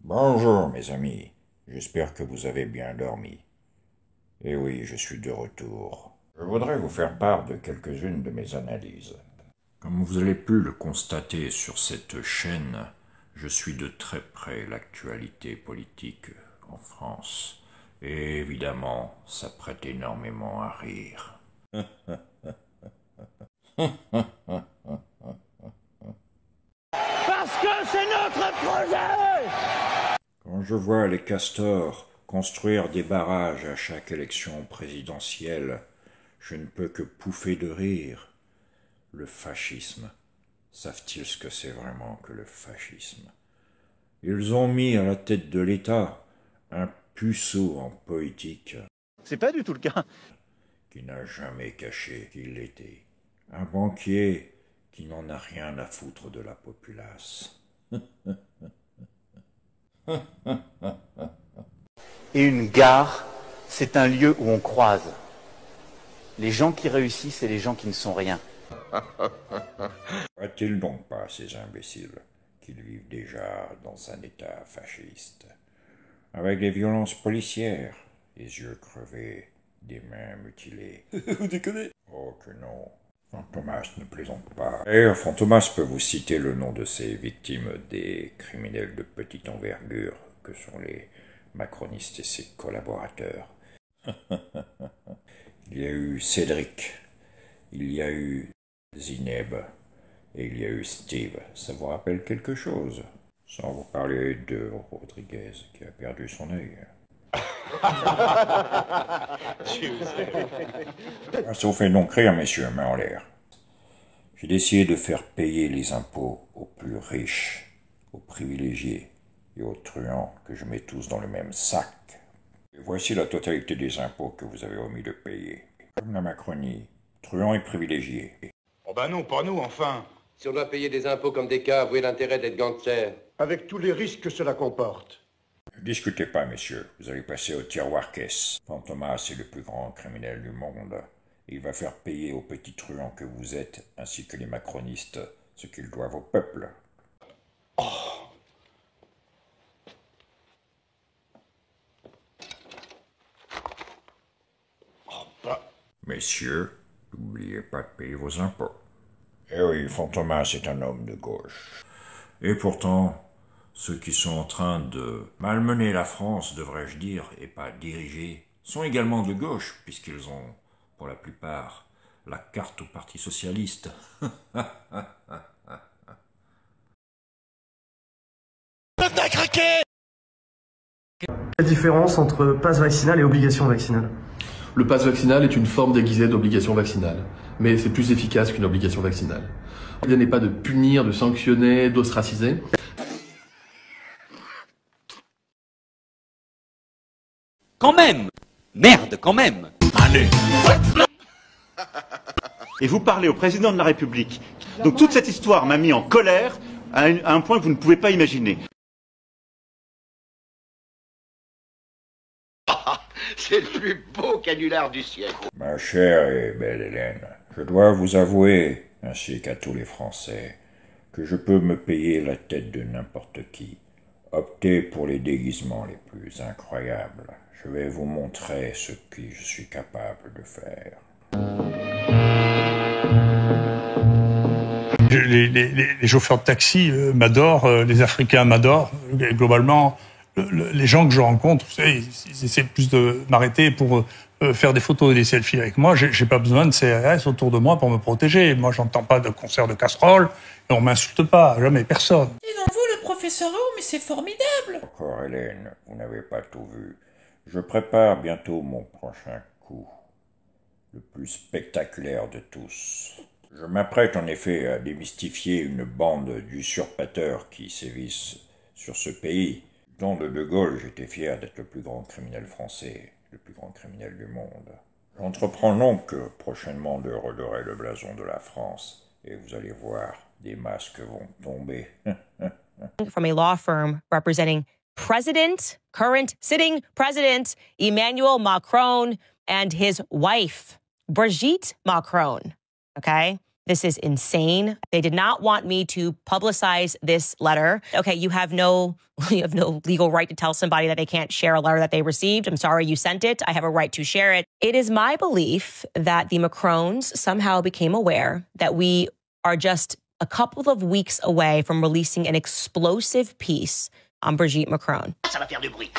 Bonjour mes amis, j'espère que vous avez bien dormi. Et oui, je suis de retour. Je voudrais vous faire part de quelques-unes de mes analyses. Comme vous avez pu le constater sur cette chaîne, je suis de très près l'actualité politique en France. Et évidemment, ça prête énormément à rire. Parce que c'est notre projet! Quand je vois les castors construire des barrages à chaque élection présidentielle, je ne peux que pouffer de rire. Le fascisme. Savent-ils ce que c'est vraiment que le fascisme? Ils ont mis à la tête de l'État un puceau en poétique C'est pas du tout le cas. qui n'a jamais caché qu'il l'était. Un banquier qui n'en a rien à foutre de la populace. Et une gare, c'est un lieu où on croise les gens qui réussissent et les gens qui ne sont rien. Voient-ils donc pas ces imbéciles qu'ils vivent déjà dans un état fasciste, avec des violences policières, les yeux crevés, des mains mutilées? Vous déconnez? Oh que non. Fantomas ne plaisante pas. D'ailleurs, Fantomas peut vous citer le nom de ces victimes des criminels de petite envergure que sont les macronistes et ses collaborateurs. Il y a eu Cédric, il y a eu Zineb et il y a eu Steve. Ça vous rappelle quelque chose? Sans vous parler de Rodriguez qui a perdu son œil. Ça vous fait donc rire, messieurs, main en l'air. J'ai décidé de faire payer les impôts aux plus riches, aux privilégiés et aux truands que je mets tous dans le même sac. Et voici la totalité des impôts que vous avez omis de payer. Comme la Macronie, truands et privilégiés. Oh ben non, pas nous, enfin. Si on doit payer des impôts comme des caves, où est l'intérêt d'être gangster? Avec tous les risques que cela comporte. Ne discutez pas, messieurs, vous allez passer au tiroir caisse. Fantomas est le plus grand criminel du monde. Il va faire payer aux petits truands que vous êtes, ainsi que les macronistes, ce qu'ils doivent au peuple. Messieurs, n'oubliez pas de payer vos impôts. Eh oui, Fantomas est un homme de gauche. Et pourtant, ceux qui sont en train de malmener la France, devrais-je dire, et pas diriger, sont également de gauche, puisqu'ils ont, pour la plupart, la carte au Parti socialiste. La différence entre passe vaccinal et obligation vaccinale? Le pass vaccinal est une forme déguisée d'obligation vaccinale, mais c'est plus efficace qu'une obligation vaccinale. L'idée n'est pas de punir, de sanctionner, d'ostraciser. Quand même! Merde, quand même! Allez. Et vous parlez au président de la République. Donc toute cette histoire m'a mis en colère à un point que vous ne pouvez pas imaginer. C'est le plus beau canular du siècle. Ma chère et belle Hélène, je dois vous avouer, ainsi qu'à tous les Français, que je peux me payer la tête de n'importe qui. Optez pour les déguisements les plus incroyables. Je vais vous montrer ce que je suis capable de faire. Les chauffeurs de taxi m'adorent, les Africains m'adorent. Globalement, les gens que je rencontre, vous savez, ils essaient plus de m'arrêter pour faire des photos et des selfies avec moi. J'ai pas besoin de CRS autour de moi pour me protéger. Moi, j'entends pas de concert de casseroles et on m'insulte pas, jamais personne. Dis donc vous, le professeur Raoult, mais c'est formidable! Encore Hélène, vous n'avez pas tout vu. Je prépare bientôt mon prochain coup, le plus spectaculaire de tous. Je m'apprête en effet à démystifier une bande d'usurpateurs qui sévissent sur ce pays. Du temps de De Gaulle, j'étais fier d'être le plus grand criminel français, le plus grand criminel du monde. J'entreprends donc prochainement de redorer le blason de la France, et vous allez voir, des masques vont tomber. From a law firm representing current sitting president, Emmanuel Macron, and his wife, Brigitte Macron. Okay? This is insane. They did not want me to publicize this letter. Okay, you have no legal right to tell somebody that they can't share a letter that they received. I'm sorry you sent it. I have a right to share it. It is my belief that the Macrons somehow became aware that we are just a couple of weeks away from releasing an explosive piece on Brigitte Macron. Ça va faire du bruit.